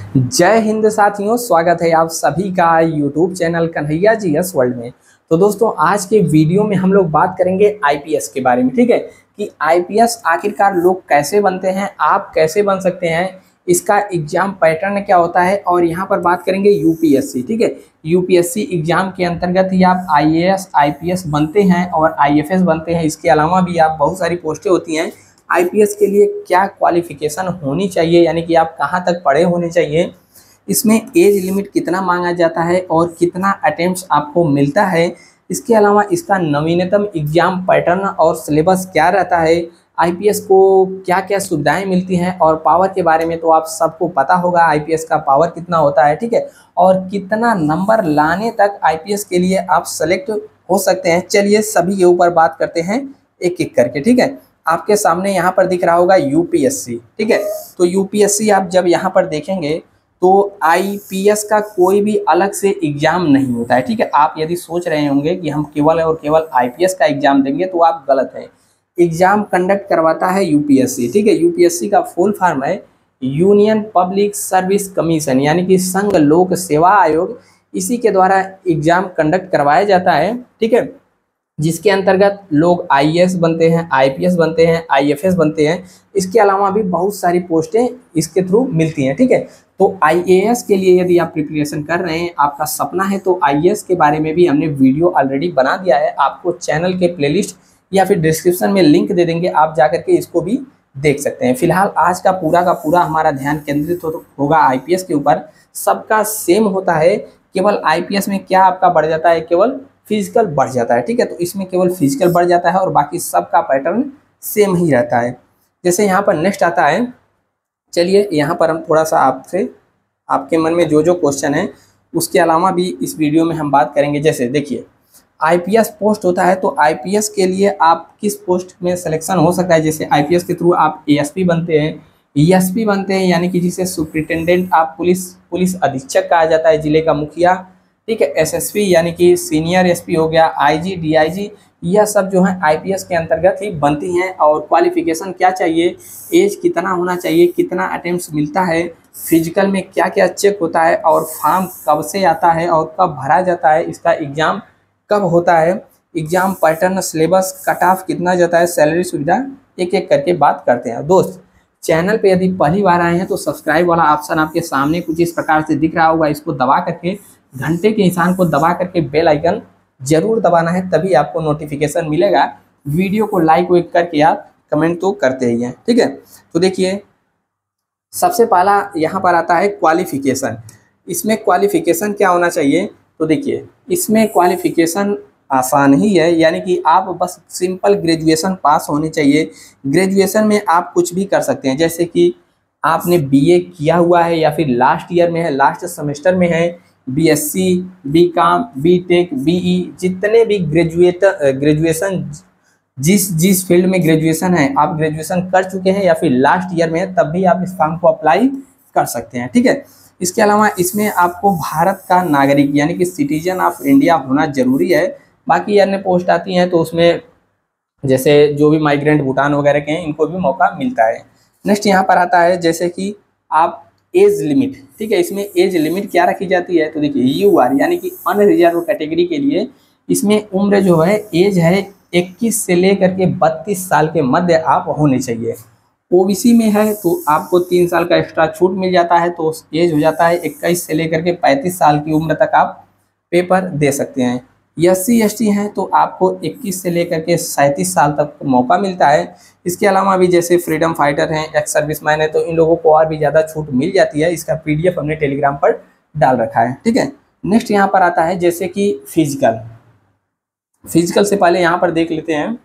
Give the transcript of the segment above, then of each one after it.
जय हिंद साथियों, स्वागत है आप सभी का YouTube channel Kanhaiya G S world में। तो दोस्तों, आज के वीडियो में हम लोग बात करेंगे आईपीएस के बारे में। ठीक है कि आईपीएस आखिरकार लोग कैसे बनते हैं, आप कैसे बन सकते हैं, इसका एग्जाम पैटर्न क्या होता है, और यहाँ पर बात करेंगे यूपीएससी। ठीक है, यूपीएससी एग्जाम के अंतर्गत ही आप आईएएस आईपीएस बनते हैं और आईएफएस बनते हैं। इसके अलावा भी आप बहुत सारी पोस्टें होती हैं। आईपीएस के लिए क्या क्वालिफिकेशन होनी चाहिए, यानी कि आप कहाँ तक पढ़े होने चाहिए, इसमें एज लिमिट कितना मांगा जाता है और कितना अटेम्प्ट्स आपको मिलता है, इसके अलावा इसका नवीनतम एग्जाम पैटर्न और सिलेबस क्या रहता है, आईपीएस को क्या क्या सुविधाएं मिलती हैं, और पावर के बारे में तो आप सबको पता होगा आईपीएस का पावर कितना होता है। ठीक है, और कितना नंबर लाने तक आईपीएस के लिए आप सेलेक्ट हो सकते हैं। चलिए सभी के ऊपर बात करते हैं एक एक करके। ठीक है, आपके सामने यहाँ पर दिख रहा होगा यूपीएससी। ठीक है, तो यूपीएससी आप जब यहाँ पर देखेंगे तो आईपीएस का कोई भी अलग से एग्जाम नहीं होता है। ठीक है, आप यदि सोच रहे होंगे कि हम केवल और केवल आईपीएस का एग्जाम देंगे तो आप गलत हैं। एग्जाम कंडक्ट करवाता है यूपीएससी। ठीक है, यूपीएससी का फुल फॉर्म है यूनियन पब्लिक सर्विस कमीशन, यानी कि संघ लोक सेवा आयोग। इसी के द्वारा एग्जाम कंडक्ट करवाया जाता है। ठीक है, जिसके अंतर्गत लोग आईएएस बनते हैं, आईपीएस बनते हैं, आईएफएस बनते हैं। इसके अलावा भी बहुत सारी पोस्टें इसके थ्रू मिलती हैं। ठीक है, तो आईएएस के लिए यदि आप प्रिपरेशन कर रहे हैं, आपका सपना है, तो आईएएस के बारे में भी हमने वीडियो ऑलरेडी बना दिया है। आपको चैनल के प्लेलिस्ट या फिर डिस्क्रिप्शन में लिंक दे देंगे, आप जाकर के इसको भी देख सकते हैं। फिलहाल आज का पूरा हमारा ध्यान केंद्रित होगा आईपीएस के ऊपर। सबका सेम होता है, केवल आईपीएस में क्या आपका बढ़ जाता है, केवल फिजिकल बढ़ जाता है। ठीक है, तो इसमें केवल फिजिकल बढ़ जाता है और बाकी सबका पैटर्न सेम ही रहता है। जैसे यहाँ पर नेक्स्ट आता है, चलिए यहाँ पर हम थोड़ा सा आपसे आपके मन में जो जो क्वेश्चन है उसके अलावा भी इस वीडियो में हम बात करेंगे। जैसे देखिए, आईपीएस पोस्ट होता है, तो आईपीएस के लिए आप किस पोस्ट में सिलेक्शन हो सकता है। जैसे आईपीएस के थ्रू आप एएसपी बनते हैं, ईएसपी बनते हैं, यानी कि जिसे सुपरिटेंडेंट आप पुलिस अधीक्षक कहा जाता है, जिले का मुखिया। ठीक है, एसएसपी यानी कि सीनियर एसपी हो गया, आईजी, डीआईजी, यह सब जो है आईपीएस के अंतर्गत ही बनती हैं। और क्वालिफिकेशन क्या चाहिए, एज कितना होना चाहिए, कितना अटेम्प्ट्स मिलता है, फिजिकल में क्या क्या चेक होता है, और फॉर्म कब से आता है और कब भरा जाता है, इसका एग्ज़ाम कब होता है, exam pattern, syllabus, cut off कितना जाता है, सैलरी, सुविधा, एक एक करके बात करते हैं। दोस्त, चैनल पे यदि पहली बार आए हैं तो सब्सक्राइब वाला ऑप्शन आपके सामने कुछ इस प्रकार से दिख रहा होगा। इसको दबा करके, घंटे के निशान को दबा करके बेल आइकन जरूर दबाना है, तभी आपको नोटिफिकेशन मिलेगा। वीडियो को लाइक वाइक करके आप कमेंट तो करते ही हैं। ठीक है, तो देखिए सबसे पहला यहाँ पर आता है क्वालिफिकेशन। इसमें क्वालिफिकेशन क्या होना चाहिए, तो देखिए इसमें क्वालिफिकेशन आसान ही है, यानी कि आप बस सिंपल ग्रेजुएशन पास होनी चाहिए। ग्रेजुएशन में आप कुछ भी कर सकते हैं, जैसे कि आपने बीए किया हुआ है या फिर लास्ट ईयर में है, लास्ट सेमेस्टर में है, बीएससी, बीकॉम, बीटेक, बीई, जितने भी ग्रेजुएशन जिस फील्ड में ग्रेजुएशन है, आप ग्रेजुएशन कर चुके हैं या फिर लास्ट ईयर में है, तब भी आप इस फॉर्म को अप्लाई कर सकते हैं। ठीक है, इसके अलावा इसमें आपको भारत का नागरिक यानी कि सिटीजन ऑफ इंडिया होना जरूरी है। बाकी अन्य पोस्ट आती हैं तो उसमें जैसे जो भी माइग्रेंट भूटान वगैरह के हैं, इनको भी मौका मिलता है। नेक्स्ट यहाँ पर आता है जैसे कि आप एज लिमिट। ठीक है, इसमें एज लिमिट क्या रखी जाती है, तो देखिए यूआर यानी कि अनरिजर्व कैटेगरी के लिए इसमें उम्र जो है, एज है 21 से लेकर के 32 साल के मध्य आप होने चाहिए। ओबीसी में है तो आपको 3 साल का एक्स्ट्रा छूट मिल जाता है, तो एज हो जाता है 21 से लेकर के 35 साल की उम्र तक आप पेपर दे सकते हैं। एससी एसटी हैं तो आपको 21 से लेकर के 37 साल तक मौका मिलता है। इसके अलावा भी जैसे फ्रीडम फाइटर हैं, एक्स सर्विसमैन है, तो इन लोगों को और भी ज़्यादा छूट मिल जाती है। इसका पीडीएफ हमने टेलीग्राम पर डाल रखा है। ठीक है, नेक्स्ट यहाँ पर आता है जैसे कि फिजिकल से पहले यहाँ पर देख लेते हैं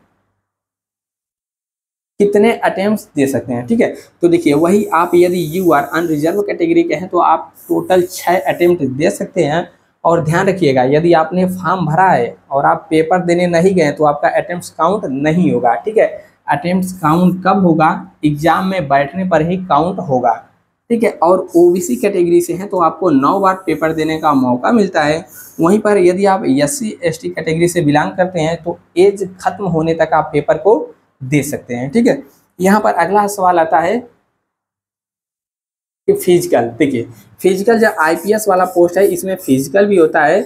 कितने अटेम्प्ट्स दे सकते हैं। ठीक है, तो देखिए वही आप यदि यूआर अनरिजर्व कैटेगरी के हैं तो आप टोटल 6 अटेम्प्ट दे सकते हैं। और ध्यान रखिएगा, यदि आपने फॉर्म भरा है और आप पेपर देने नहीं गए तो आपका अटेम्प्ट्स काउंट नहीं होगा। ठीक है, अटेम्प्ट्स काउंट कब होगा, एग्जाम में बैठने पर ही काउंट होगा। ठीक है, और ओबीसी कैटेगरी से हैं तो आपको 9 बार पेपर देने का मौका मिलता है। वहीं पर यदि आप एससी एसटी कैटेगरी से बिलोंग करते हैं तो एज खत्म होने तक आप पेपर को दे सकते हैं। ठीक है, यहाँ पर अगला सवाल आता है कि फिजिकल, देखिए फिजिकल जो आईपीएस वाला पोस्ट है इसमें फिजिकल भी होता है।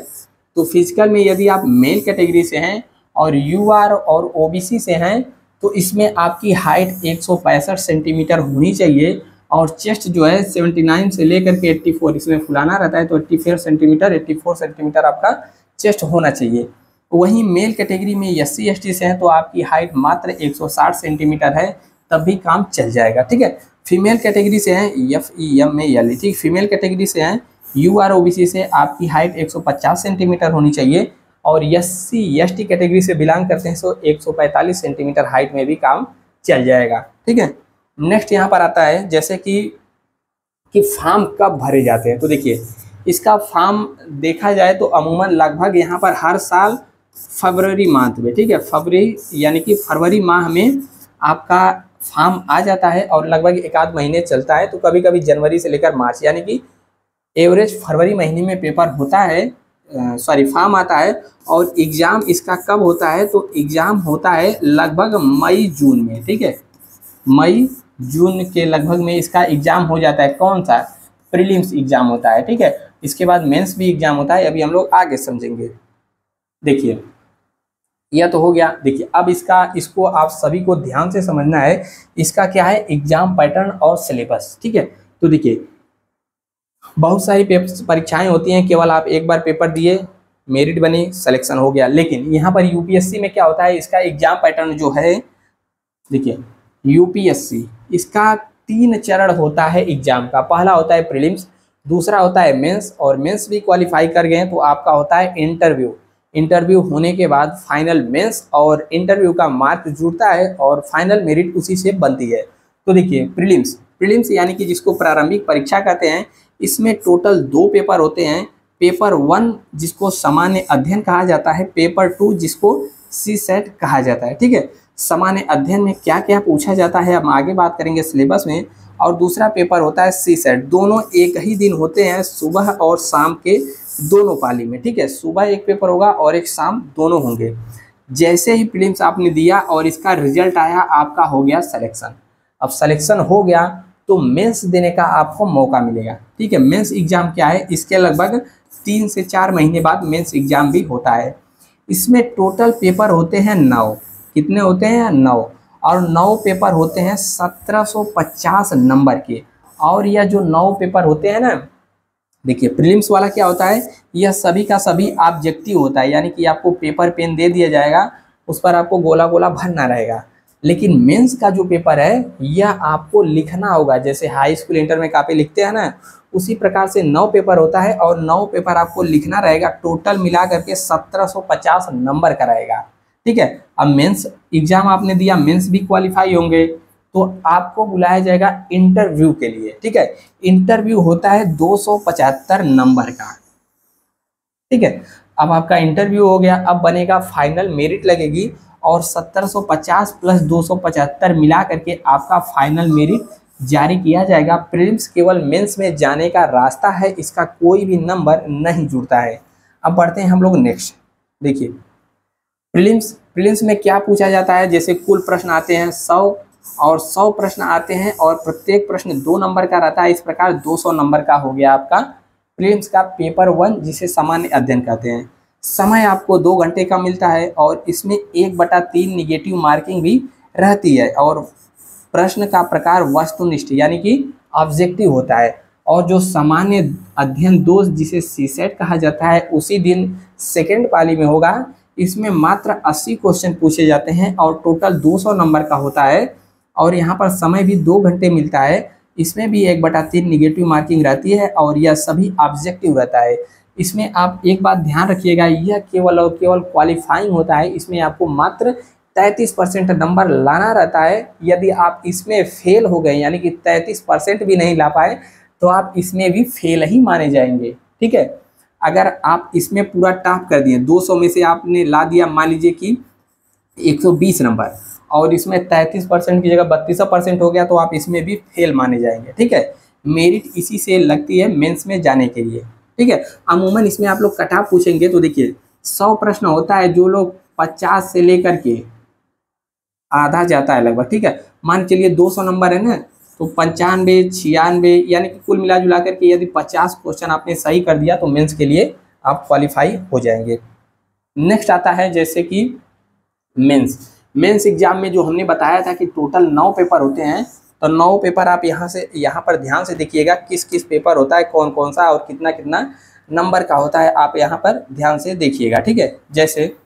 तो फिजिकल में यदि आप मेल कैटेगरी से हैं और यूआर और ओबीसी से हैं तो इसमें आपकी हाइट 165 सेंटीमीटर होनी चाहिए और चेस्ट जो है 79 से लेकर के 84, इसमें फुलाना रहता है तो 84 सेंटीमीटर आपका चेस्ट होना चाहिए। वहीं मेल कैटेगरी में एससी एसटी से हैं तो आपकी हाइट मात्र 160 सेंटीमीटर है, तब भी काम चल जाएगा, ठीक है। फीमेल कैटेगरी से हैं एफईएम में एल, ठीक, फीमेल कैटेगरी से हैं यूआर ओबीसी से आपकी हाइट 150 सेंटीमीटर होनी चाहिए और एससी एसटी कैटेगरी से बिलोंग करते हैं तो 145 सेंटीमीटर हाइट में भी काम चल जाएगा, ठीक है। नेक्स्ट यहाँ पर आता है जैसे कि फॉर्म कब भरे जाते हैं। तो देखिए इसका फॉर्म देखा जाए तो अमूमन लगभग यहाँ पर हर साल फरवरी मंथ में, ठीक है, फरवरी यानी कि फरवरी माह में आपका फॉर्म आ जाता है और लगभग एक आध महीने चलता है। तो कभी कभी जनवरी से लेकर मार्च यानी कि एवरेज फरवरी महीने में पेपर होता है, फॉर्म आता है। और एग्ज़ाम इसका कब होता है तो एग्ज़ाम होता है लगभग मई जून में, ठीक है, मई जून के लगभग में इसका एग्ज़ाम हो जाता है। कौन सा? प्रीलिम्स एग्ज़ाम होता है, ठीक है। इसके बाद मेंस भी एग्ज़ाम होता है, अभी हम लोग आगे समझेंगे। देखिए यह तो हो गया। देखिए अब इसको आप सभी को ध्यान से समझना है, इसका क्या है एग्जाम पैटर्न और सिलेबस, ठीक है। तो देखिए बहुत सारी परीक्षाएं होती हैं, केवल आप एक बार पेपर दिए, मेरिट बनी, सिलेक्शन हो गया। लेकिन यहाँ पर यूपीएससी में क्या होता है, इसका एग्जाम पैटर्न जो है, देखिए यूपीएससी इसका 3 चरण होता है एग्जाम का। पहला होता है प्रीलिम्स, दूसरा होता है मेंस, और मेंस भी क्वालिफाई कर गए तो आपका होता है इंटरव्यू। इंटरव्यू होने के बाद फाइनल मेंस और इंटरव्यू का मार्क जुड़ता है और फाइनल मेरिट उसी से बनती है। तो देखिए प्रीलिम्स यानी कि जिसको प्रारंभिक परीक्षा कहते हैं, इसमें टोटल 2 पेपर होते हैं। पेपर 1 जिसको सामान्य अध्ययन कहा जाता है, पेपर 2 जिसको सी सेट कहा जाता है, ठीक है। सामान्य अध्ययन में क्या क्या पूछा जाता है हम आगे बात करेंगे सिलेबस में। और दूसरा पेपर होता है सी सेट, दोनों एक ही दिन होते हैं, सुबह और शाम के दोनों पाली में, ठीक है। सुबह एक पेपर होगा और एक शाम, दोनों होंगे। जैसे ही प्रीलिम्स आपने दिया और इसका रिजल्ट आया, आपका हो गया सिलेक्शन। अब सिलेक्शन हो गया तो मेंस देने का आपको मौका मिलेगा, ठीक है। मेंस एग्जाम क्या है, इसके लगभग 3 से 4 महीने बाद मेंस एग्जाम भी होता है। इसमें टोटल पेपर होते हैं 9। कितने होते हैं? 9। और 9 पेपर होते हैं 1750 नंबर के। और यह जो 9 पेपर होते हैं ना, देखिए प्रीलिम्स वाला क्या होता है, यह सभी का सभी ऑब्जेक्टिव होता है, यानी कि आपको पेपर पेन दे दिया जाएगा, उस पर आपको गोला गोला भरना रहेगा। लेकिन मेंस का जो पेपर है यह आपको लिखना होगा, जैसे हाई स्कूल इंटर में कॉपी लिखते हैं ना, उसी प्रकार से 9 पेपर होता है और 9 पेपर आपको लिखना रहेगा। टोटल मिला करके 1750 नंबर का रहेगा, ठीक है। अब मेंस एग्जाम आपने दिया, मेंस भी क्वालिफाई होंगे तो आपको बुलाया जाएगा इंटरव्यू के लिए, ठीक है। इंटरव्यू होता है 275 नंबर का, ठीक है। अब आपका इंटरव्यू हो गया, अब बनेगा फाइनल मेरिट लगेगी और 1750 प्लस 275 मिला करके आपका फाइनल मेरिट जारी किया जाएगा। प्रीलिम्स केवल मेंस में जाने का रास्ता है, इसका कोई भी नंबर नहीं जुड़ता है। अब बढ़ते हैं हम लोग नेक्स्ट। देखिए प्रीलिम्स में क्या पूछा जाता है, जैसे कुल प्रश्न आते हैं 100 और 100 प्रश्न आते हैं और प्रत्येक प्रश्न 2 नंबर का रहता है। इस प्रकार 200 नंबर का हो गया आपका प्रीलिम्स का पेपर 1, जिसे सामान्य अध्ययन कहते हैं। समय आपको 2 घंटे का मिलता है और इसमें 1/3 निगेटिव मार्किंग भी रहती है। और प्रश्न का प्रकार वस्तुनिष्ठ यानी कि ऑब्जेक्टिव होता है। और जो सामान्य अध्ययन 2 जिसे सीसेट कहा जाता है, उसी दिन सेकेंड पाली में होगा। इसमें मात्र 80 क्वेश्चन पूछे जाते हैं और टोटल 200 नंबर का होता है। और यहाँ पर समय भी 2 घंटे मिलता है। इसमें भी 1/3 निगेटिव मार्किंग रहती है और यह सभी ऑब्जेक्टिव रहता है। इसमें आप एक बात ध्यान रखिएगा, यह केवल और केवल क्वालिफाइंग होता है। इसमें आपको मात्र 33% नंबर लाना रहता है। यदि आप इसमें फेल हो गए यानी कि 33% भी नहीं ला पाए तो आप इसमें भी फेल ही माने जाएंगे, ठीक है। अगर आप इसमें पूरा टॉप कर दिए, 200 में से आपने ला दिया मान लीजिए कि 120 नंबर और इसमें 33% की जगह 32% हो गया तो आप इसमें भी फेल माने जाएंगे, ठीक है। मेरिट इसी से लगती है मेंस में जाने के लिए, ठीक है। अमूमन इसमें आप लोग कट ऑफ पूछेंगे तो देखिए 100 प्रश्न होता है, जो लोग 50 से लेकर के आधा जाता है लगभग, ठीक है। मान चलिए 200 नंबर है ना, तो 95, 96 यानी कि कुल मिला जुला करके यदि 50 क्वेश्चन आपने सही कर दिया तो मेंस के लिए आप क्वालिफाई हो जाएंगे। नेक्स्ट आता है जैसे कि मेंस एग्जाम में जो हमने बताया था कि टोटल 9 पेपर होते हैं, तो 9 पेपर आप यहाँ पर ध्यान से देखिएगा किस किस पेपर होता है, कौन कौन सा और कितना कितना नंबर का होता है, आप यहाँ पर ध्यान से देखिएगा। ठीक है, जैसे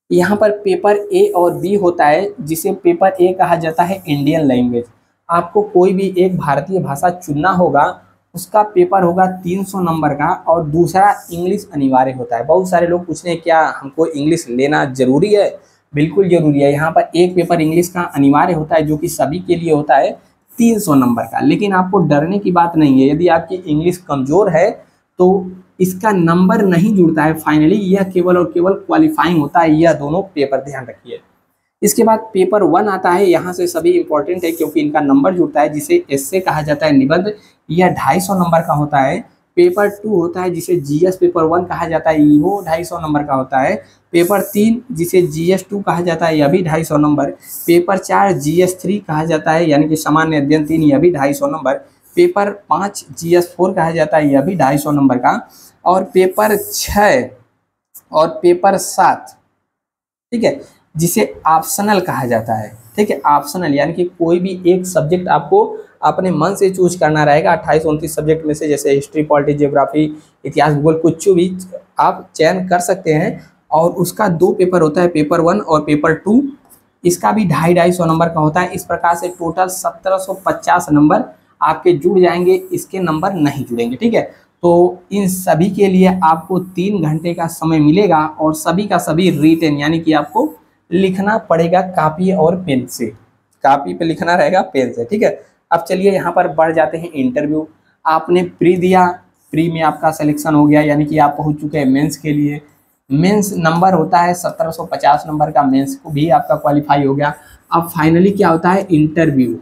यहाँ पर पेपर ए और बी होता है, जिसे पेपर ए कहा जाता है इंडियन लैंग्वेज। आपको कोई भी एक भारतीय भाषा चुनना होगा, उसका पेपर होगा 300 नंबर का, और दूसरा इंग्लिश अनिवार्य होता है। बहुत सारे लोग पूछ रहे हैं क्या हमको इंग्लिश लेना जरूरी है? बिल्कुल जरूरी है। यहाँ पर एक पेपर इंग्लिश का अनिवार्य होता है जो कि सभी के लिए होता है 300 नंबर का। लेकिन आपको डरने की बात नहीं है, यदि आपकी इंग्लिश कमज़ोर है तो इसका नंबर नहीं जुड़ता है फाइनली, यह केवल और केवल क्वालिफाइंग होता है। यह दोनों पेपर ध्यान रखिए। इसके बाद पेपर 1 आता है, यहाँ से सभी इंपॉर्टेंट है क्योंकि इनका नंबर जुड़ता है, जिसे एस्से कहा जाता है, निबंध। यह 250 नंबर का होता है। पेपर 2 होता है जिसे जीएस पेपर 1 कहा जाता है, वो 250 नंबर का होता है। पेपर 3 जिसे जीएस 2 कहा जाता है, यह भी 250 नंबर। पेपर 4 जीएस 3 कहा जाता है, यानी कि सामान्य अध्ययन 3, यह भी 250 नंबर। पेपर 5 जीएस 4 कहा जाता है, यह भी 250 नंबर का। और पेपर 6 और पेपर 7, ठीक है, जिसे ऑप्शनल कहा जाता है। ठीक है, ऑप्शनल यानी कि कोई भी एक सब्जेक्ट आपको अपने मन से चूज करना रहेगा। 28-29 सब्जेक्ट में से, जैसे हिस्ट्री, पॉलिटी, ज्योग्राफी, इतिहास, भूगोल, कुछ भी आप चयन कर सकते हैं। और उसका 2 पेपर होता है, पेपर 1 और पेपर 2। इसका भी 250 नंबर का होता है। इस प्रकार से टोटल 1750 नंबर आपके जुड़ जाएंगे, इसके नंबर नहीं जुड़ेंगे। ठीक है, तो इन सभी के लिए आपको 3 घंटे का समय मिलेगा, और सभी का सभी रिटेन यानी कि आपको लिखना पड़ेगा कापी और पेन से। कापी पे लिखना रहेगा, पेन से। ठीक है, अब चलिए यहाँ पर बढ़ जाते हैं इंटरव्यू। आपने प्री दिया, प्री में आपका सिलेक्शन हो गया, यानी कि आप पहुँच चुके हैं मेंस के लिए। मेंस नंबर होता है 1750 नंबर का, मेंस को भी आपका क्वालिफाई हो गया। अब फाइनली क्या होता है? इंटरव्यू।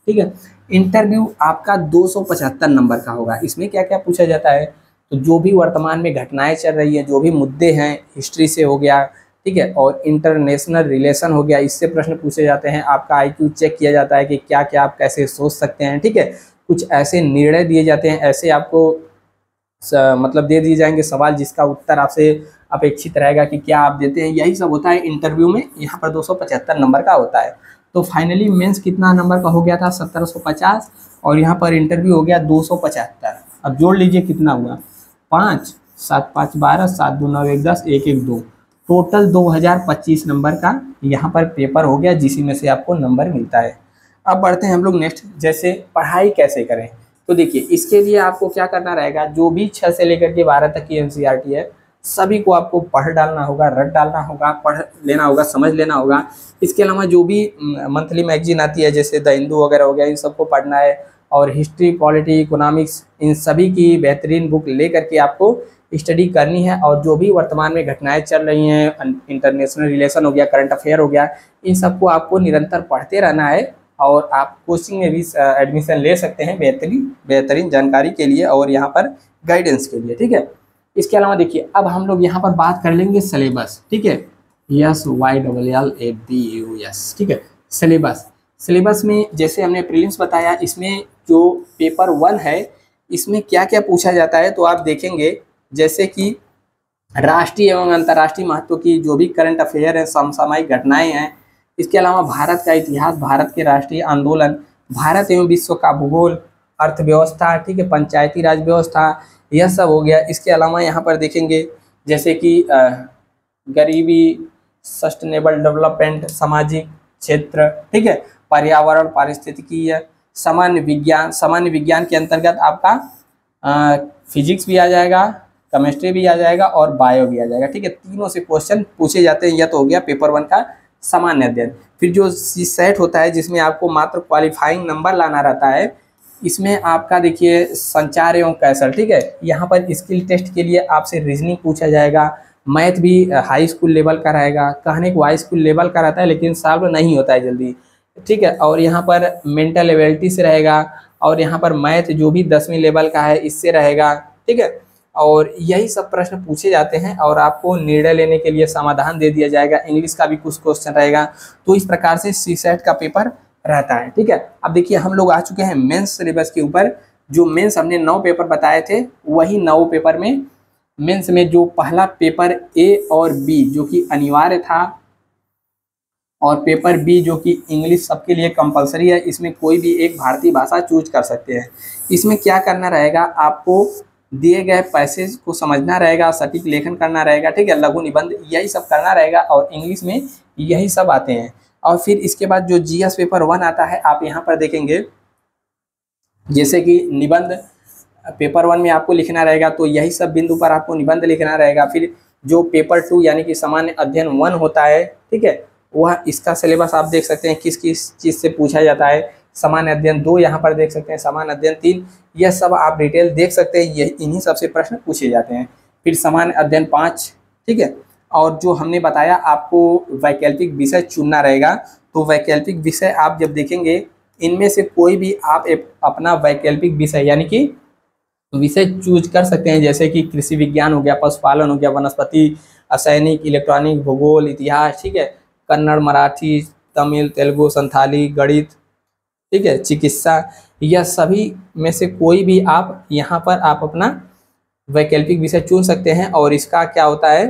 ठीक है, इंटरव्यू आपका 275 नंबर का होगा। इसमें क्या क्या पूछा जाता है? तो जो भी वर्तमान में घटनाएं चल रही है, जो भी मुद्दे हैं, हिस्ट्री से हो गया, ठीक है, और इंटरनेशनल रिलेशन हो गया, इससे प्रश्न पूछे जाते हैं। आपका आईक्यू चेक किया जाता है कि क्या क्या आप कैसे सोच सकते हैं। ठीक है, कुछ ऐसे निर्णय दिए जाते हैं, ऐसे आपको मतलब दे दिए जाएंगे सवाल जिसका उत्तर आपसे अपेक्षित रहेगा कि क्या आप देते हैं। यही सब होता है इंटरव्यू में। यहाँ पर 275 नंबर का होता है। तो फाइनली मेंस कितना नंबर का हो गया था? 1750, और यहाँ पर इंटरव्यू हो गया 275। अब जोड़ लीजिए कितना हुआ? 5, 7, 5, 12, 7, 2, 9, 1, 10, 1, 1, 2, टोटल 2025 नंबर का यहाँ पर पेपर हो गया, जिसी में से आपको नंबर मिलता है। अब बढ़ते हैं हम लोग नेक्स्ट, जैसे पढ़ाई कैसे करें। तो देखिए, इसके लिए आपको क्या करना रहेगा, जो भी 6 से लेकर के 12 तक की एनसीईआरटी है, सभी को आपको पढ़ डालना होगा, रट डालना होगा, पढ़ लेना होगा, समझ लेना होगा। इसके अलावा जो भी मंथली मैगजीन आती है, जैसे द हिंदू वगैरह हो गया, इन सबको पढ़ना है। और हिस्ट्री, पॉलिटी, इकोनॉमिक्स, इन सभी की बेहतरीन बुक ले करके आपको स्टडी करनी है। और जो भी वर्तमान में घटनाएं चल रही हैं, इंटरनेशनल रिलेशन हो गया, करंट अफेयर हो गया, इन सबको आपको निरंतर पढ़ते रहना है। और आप कोचिंग में भी एडमिशन ले सकते हैं बेहतरीन जानकारी के लिए और यहाँ पर गाइडेंस के लिए। ठीक है, इसके अलावा देखिए, अब हम लोग यहाँ पर बात कर लेंगे सिलेबस। ठीक है, SYLLABUS। ठीक है, सिलेबस में जैसे हमने प्रीलिम्स बताया, इसमें जो पेपर 1 है, इसमें क्या क्या पूछा जाता है तो आप देखेंगे, जैसे कि राष्ट्रीय एवं अंतर्राष्ट्रीय महत्व की जो भी करंट अफेयर है, समसामयिक घटनाएं हैं। इसके अलावा भारत का इतिहास, भारत के राष्ट्रीय आंदोलन, भारत एवं विश्व का भूगोल, अर्थव्यवस्था, ठीक है, पंचायती राज व्यवस्था, यह सब हो गया। इसके अलावा यहाँ पर देखेंगे जैसे कि गरीबी, सस्टेनेबल डेवलपमेंट, सामाजिक क्षेत्र, ठीक है, पर्यावरण, पारिस्थितिकीय, सामान्य विज्ञान के अंतर्गत आपका फिजिक्स भी आ जाएगा, केमिस्ट्री भी आ जाएगा और बायो भी आ जाएगा। ठीक है, तीनों से क्वेश्चन पूछे जाते हैं। यह तो हो गया पेपर 1 का सामान्य अध्ययन। फिर जो सीसेट होता है, जिसमें आपको मात्र क्वालिफाइंग नंबर लाना रहता है, इसमें आपका देखिए संचार एवं कौशल। ठीक है, यहाँ पर स्किल टेस्ट के लिए आपसे रीजनिंग पूछा जाएगा, मैथ भी हाई स्कूल लेवल का रहेगा। कहने को हाई स्कूल लेवल का रहता है, लेकिन सॉल्व नहीं होता है जल्दी। ठीक है, और यहाँ पर मेंटल एबिलिटी से रहेगा, और यहाँ पर मैथ जो भी 10वीं लेवल का है, इससे रहेगा। ठीक है, और यही सब प्रश्न पूछे जाते हैं, और आपको निर्णय लेने के लिए समाधान दे दिया जाएगा। इंग्लिश का भी कुछ क्वेश्चन रहेगा। तो इस प्रकार से सीसेट का पेपर रहता है। ठीक है, अब देखिए हम लोग आ चुके हैं मेंस सिलेबस के ऊपर। जो मेंस हमने 9 पेपर बताए थे, वही 9 पेपर में मेंस में जो पहला पेपर ए और बी जो कि अनिवार्य था, और पेपर बी जो कि इंग्लिश सबके लिए कंपलसरी है, इसमें कोई भी एक भारतीय भाषा चूज कर सकते हैं। इसमें क्या करना रहेगा, आपको दिए गए पैसेज को समझना रहेगा, सटीक लेखन करना रहेगा, ठीक है, लघु निबंध यही सब करना रहेगा, और इंग्लिश में यही सब आते हैं। और फिर इसके बाद जो जीएस पेपर 1 आता है, आप यहाँ पर देखेंगे जैसे कि निबंध पेपर 1 में आपको लिखना रहेगा, तो यही सब बिंदु पर आपको निबंध लिखना रहेगा। फिर जो पेपर 2 यानी कि सामान्य अध्ययन 1 होता है, ठीक है, वह इसका सिलेबस आप देख सकते हैं किस किस चीज़ से पूछा जाता है। सामान्य अध्ययन 2 यहाँ पर देख सकते हैं, सामान्य अध्ययन 3, यह सब आप डिटेल देख सकते हैं, ये इन्हीं सबसे प्रश्न पूछे जाते हैं। फिर सामान्य अध्ययन 5, ठीक है, और जो हमने बताया आपको वैकल्पिक विषय चुनना रहेगा, तो वैकल्पिक विषय आप जब देखेंगे, इनमें से कोई भी आप अपना वैकल्पिक विषय यानी कि विषय चूज कर सकते हैं, जैसे कि कृषि विज्ञान हो गया, पशुपालन हो गया, वनस्पति, असैनिक, इलेक्ट्रॉनिक, भूगोल, इतिहास, ठीक है, कन्नड़, मराठी, तमिल, तेलुगु, संथाली, गणित, ठीक है, चिकित्सा, यह सभी में से कोई भी आप यहाँ पर आप अपना वैकल्पिक विषय चुन सकते हैं। और इसका क्या होता है,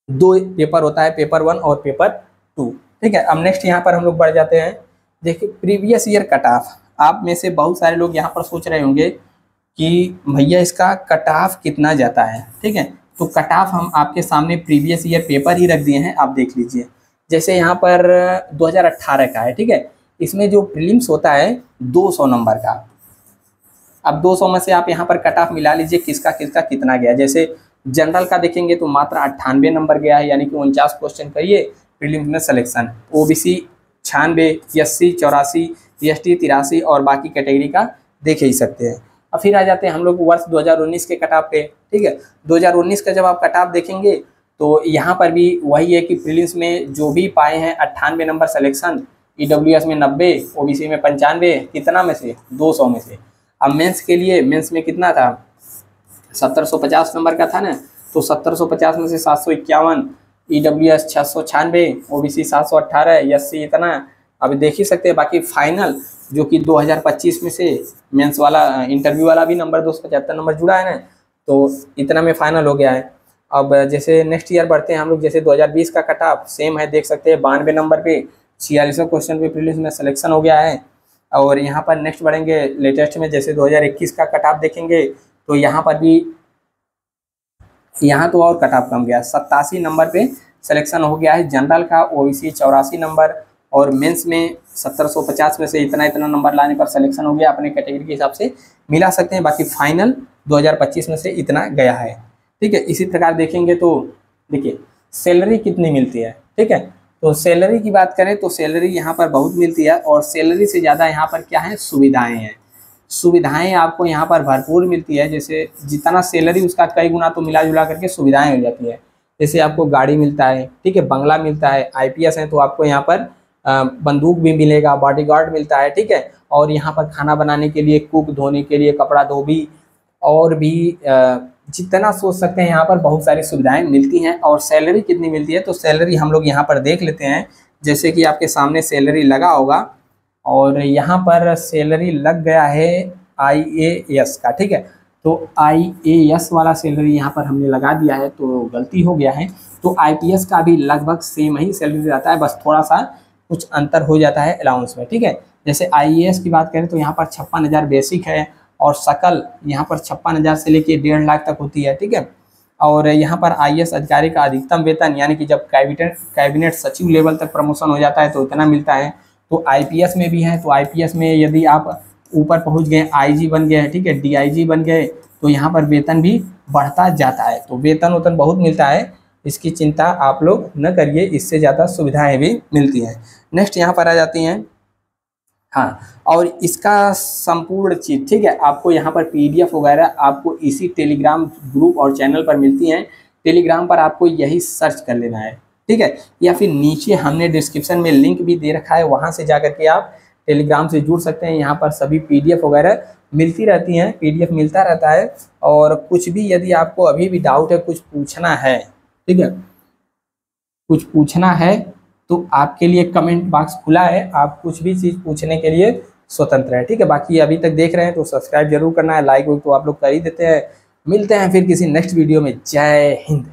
2 पेपर होता है, पेपर 1 और पेपर 2, ठीक है। अब नेक्स्ट यहाँ पर हम लोग बढ़ जाते हैं। देखिए प्रीवियस ईयर कट ऑफ, आप में से बहुत सारे लोग यहाँ पर सोच रहे होंगे कि भैया इसका कट ऑफ कितना जाता है, ठीक है, तो कट ऑफ हम आपके सामने प्रीवियस ईयर पेपर ही रख दिए हैं, आप देख लीजिए। जैसे यहाँ पर 2018 का है, ठीक है, इसमें जो प्रीलिम्स होता है 200 नंबर का। अब 200 में से आप यहाँ पर कट ऑफ मिला लीजिए किसका किसका कितना गया। जैसे जनरल का देखेंगे तो मात्र 98 नंबर गया है, यानी कि 49 क्वेश्चन करिए प्रीलिम्स में सिलेक्शन। ओबीसी 96, एससी 84, एसटी 83 और बाकी कैटेगरी का देख ही सकते हैं। अब फिर आ जाते हैं हम लोग वर्ष 2019 के कट ऑफ पे, ठीक है। 2019 का जब आप कट ऑफ देखेंगे तो यहाँ पर भी वही है कि प्रीलिम्स में जो भी पाए हैं 98 नंबर सिलेक्शन, ईडब्ल्यूएस में 90, ओबीसी में 95, कितना में से 200 में से। अब मेंस के लिए, मेंस में कितना था, 1750 नंबर का था ना, तो 1750 में से 751, ईडब्ल्यूएस 696, ओबीसी 718, एससी इतना। अब देख ही सकते हैं। बाकी फाइनल जो कि 2025 में से मेंस वाला इंटरव्यू वाला भी नंबर 275 नंबर जुड़ा है ना, तो इतना में फाइनल हो गया है। अब जैसे नेक्स्ट ईयर बढ़ते हैं हम लोग, जैसे 2020 का कट ऑफ सेम है, देख सकते हैं 92 नंबर पे 46 क्वेश्चन पे प्रीलिम्स में सिलेक्शन हो गया है। और यहाँ पर नेक्स्ट बढ़ेंगे लेटेस्ट में, जैसे 2021 का कट ऑफ देखेंगे तो यहाँ पर भी, यहाँ तो और कट ऑफ कम गया, 87 नंबर पे सिलेक्शन हो गया है जनरल का। ओबीसी 84 नंबर, और मेंस में 1750 में से इतना इतना नंबर लाने पर सिलेक्शन हो गया, अपने कैटेगरी के हिसाब से मिला सकते हैं। बाकी फाइनल 2025 में से इतना गया है, ठीक है। इसी प्रकार देखेंगे तो देखिए सैलरी कितनी मिलती है, ठीक है, तो सैलरी की बात करें तो सैलरी यहाँ पर बहुत मिलती है, और सैलरी से ज़्यादा यहाँ पर क्या है, सुविधाएँ हैं। सुविधाएं आपको यहाँ पर भरपूर मिलती है, जैसे जितना सैलरी उसका कई गुना तो मिला जुला करके सुविधाएं हो जाती है। जैसे आपको गाड़ी मिलता है, ठीक है, बंगला मिलता है, आईपीएस है तो आपको यहाँ पर बंदूक भी मिलेगा, बॉडीगार्ड मिलता है, ठीक है, और यहाँ पर खाना बनाने के लिए, कुक, धोने के लिए, कपड़ा धोबी, और भी जितना सोच सकते हैं यहाँ पर बहुत सारी सुविधाएं मिलती हैं। और सैलरी कितनी मिलती है, तो सैलरी हम लोग यहाँ पर देख लेते हैं। जैसे कि आपके सामने सैलरी लगा होगा, और यहाँ पर सैलरी लग गया है आईएएस का, ठीक है, तो आईएएस वाला सैलरी यहाँ पर हमने लगा दिया है, तो गलती हो गया है। तो आईपीएस का भी लगभग सेम ही सैलरी रहता है, बस थोड़ा सा कुछ अंतर हो जाता है अलाउंस में, ठीक है। जैसे आईएएस की बात करें तो यहाँ पर 56,000 बेसिक है, और सकल यहाँ पर 56,000 से लेके 1.5 लाख तक होती है, ठीक है। और यहाँ पर आईएएस अधिकारी का अधिकतम वेतन, यानी कि जब कैबिनेट सचिव लेवल तक प्रमोशन हो जाता है तो इतना मिलता है। तो आईपीएस में भी है, तो आईपीएस में यदि आप ऊपर पहुंच गए, आईजी बन गए, ठीक है, डीआईजी बन गए, तो यहाँ पर वेतन भी बढ़ता जाता है। तो वेतन बहुत मिलता है, इसकी चिंता आप लोग न करिए, इससे ज़्यादा सुविधाएं भी मिलती हैं। नेक्स्ट यहाँ पर आ जाती हैं, हाँ, और इसका संपूर्ण चीज़, ठीक है, आपको यहाँ पर पीडीएफ वगैरह आपको इसी टेलीग्राम ग्रुप और चैनल पर मिलती हैं। टेलीग्राम पर आपको यही सर्च कर लेना है, ठीक है, या फिर नीचे हमने डिस्क्रिप्शन में लिंक भी दे रखा है, वहाँ से जाकर के आप टेलीग्राम से जुड़ सकते हैं। यहाँ पर सभी पीडीएफ वगैरह मिलती रहती हैं, पीडीएफ मिलता रहता है। और कुछ भी यदि आपको अभी भी डाउट है, कुछ पूछना है, ठीक है, कुछ पूछना है तो आपके लिए कमेंट बॉक्स खुला है, आप कुछ भी चीज़ पूछने के लिए स्वतंत्र है, ठीक है। बाकी अभी तक देख रहे हैं तो सब्सक्राइब जरूर करना है, लाइक तो आप लोग कर ही देते हैं। मिलते हैं फिर किसी नेक्स्ट वीडियो में। जय हिंद।